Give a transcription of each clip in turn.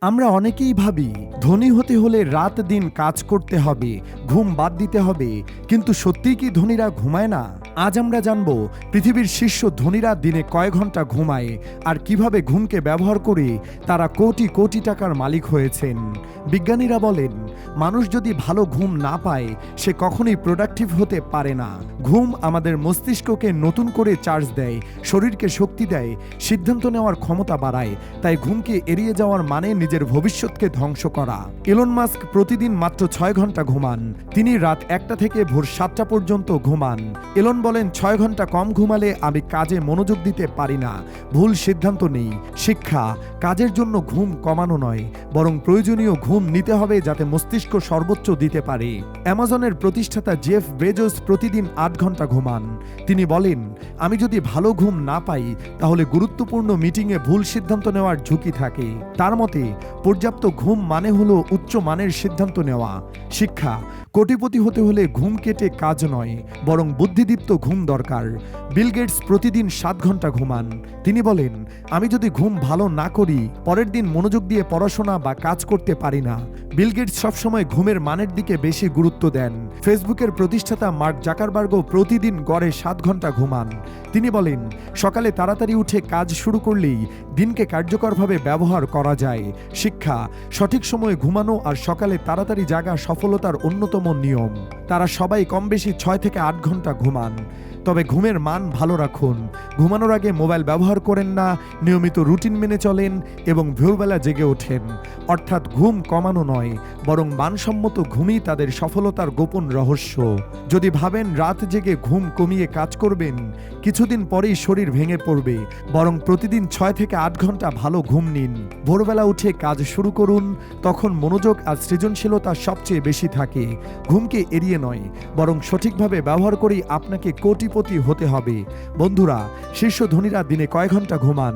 আমরা অনেকেই ভাবি ধনী হতে হলে রাত দিন কাজ করতে হবে, ঘুম বাদ দিতে হবে। কিন্তু সত্যিই কি ধনীরা ঘুমায় না? আজ আমরা জানব পৃথিবীর শীর্ষ ধনীরা দিনে কয় ঘন্টা ঘুমায় আর কিভাবে ঘুমকে ব্যবহার করে তারা কোটি কোটি টাকার মালিক হয়েছেন। বিজ্ঞানীরা বলেন, মানুষ যদি ভালো ঘুম না পায় সে কখনোই প্রোডাক্টিভ হতে পারে না। ঘুম আমাদের মস্তিষ্ককে নতুন করে চার্জ দেয়, শরীরকে শক্তি দেয়, সিদ্ধান্ত নেওয়ার ক্ষমতা বাড়ায়। তাই ঘুমকে এড়িয়ে যাওয়ার মানে নিজের ভবিষ্যৎকে ধ্বংস করা। এলন মাস্ক প্রতিদিন মাত্র 6 ঘন্টা ঘুমান। তিনি রাত 1টা থেকে ভোর 7টা পর্যন্ত ঘুমান। এলন বলেন, 6 ঘন্টা কম ঘুমালে আমি কাজে মনোযোগ দিতে পারি না, ভুল সিদ্ধান্ত নেই। শিক্ষা, কাজের জন্য ঘুম কমানো নয়, বরং প্রয়োজনীয় ঘুম নিতে হবে যাতে মস্তিষ্ক সর্বোচ্চ দিতে পারে। অ্যামাজনের প্রতিষ্ঠাতা জেফ বেজোস প্রতিদিন 8 ঘন্টা ঘুমান। তিনি বলেন, আমি যদি ভালো ঘুম না পাই তাহলে গুরুত্বপূর্ণ মিটিংয়ে ভুল সিদ্ধান্ত নেওয়ার ঝুঁকি থাকে। তার মতে পর্যাপ্ত ঘুম মানে হলো উচ্চ মানের সিদ্ধান্ত নেওয়া। শিক্ষা, কোটিপতি হতে হলে ঘুম কেটে কাজ নয়, বরং বুদ্ধিদীপ্ত ঘুম দরকার। বিল গেটস প্রতিদিন 7 ঘন্টা ঘুমান। তিনি বলেন, আমি যদি ঘুম ভালো না করি পরের দিন মনোযোগ দিয়ে পড়াশোনা বা কাজ করতে পারি না। বিল গেটস সবসময় ঘুমের মানের দিকে বেশি গুরুত্ব দেন। ফেসবুকের প্রতিষ্ঠাতা মার্ক জাকারবার্গও প্রতিদিন গড়ে 7 ঘন্টা ঘুমান। তিনি বলেন, সকালে তাড়াতাড়ি উঠে কাজ শুরু করলেই দিনকে কার্যকরভাবে ব্যবহার করা যায়। শিক্ষা, সঠিক সময়ে ঘুমানো আর সকালে তাড়াতাড়ি জাগা সফলতার অন্যতম নিয়ম। তারা সবাই কম বেশি 6 থেকে 8 ঘন্টা ঘুমান। তবে ঘুমের মান ভালো রাখুন। ঘুমানোর আগে মোবাইল ব্যবহার করেন না, নিয়মিত রুটিন মেনে চলেন এবং ভোরবেলা জেগে ওঠেন। অর্থাৎ ঘুম কমানো নয়, বরং মানসম্মত ঘুমই তাদের সফলতার গোপন রহস্য। যদি ভাবেন রাত জেগে ঘুম কমিয়ে কাজ করবেন, কিছুদিন পরেই শরীর ভেঙে পড়বে। বরং প্রতিদিন 6 থেকে 8 ঘন্টা ভালো ঘুম নিন। ভোরবেলা উঠে কাজ শুরু করুন, তখন মনোযোগ আর সৃজনশীলতা সবচেয়ে বেশি থাকে। ঘুমকে এড়িয়ে নয়, বরং সঠিকভাবে ব্যবহার করেই আপনাকে কোটিপতি হতে হবে। বন্ধুরা, শীর্ষ ধনীরা দিনে কয় ঘন্টা ঘুমান?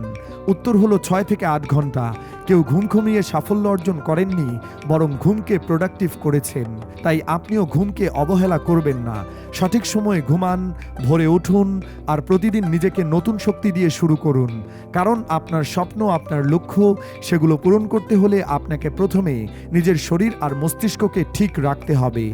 উত্তর হলো 6 থেকে 8 ঘন্টা। কেউ ঘুম কমিয়ে সাফল্য অর্জন করেননি, বরং ঘুমকে প্রোডাক্টিভ করেছেন। তাই আপনিও ঘুমকে অবহেলা করবেন না। সঠিক সময়ে ঘুমান, ভোরে উঠুন আর প্রতিদিন নিজেকে নতুন শক্তি দিয়ে শুরু করুন। কারণ আপনার স্বপ্ন, আপনার লক্ষ্য, সেগুলো পূরণ করতে হলে আপনাকে প্রথমে নিজের শরীর আর মস্তিষ্ককে ঠিক রাখতে হবে।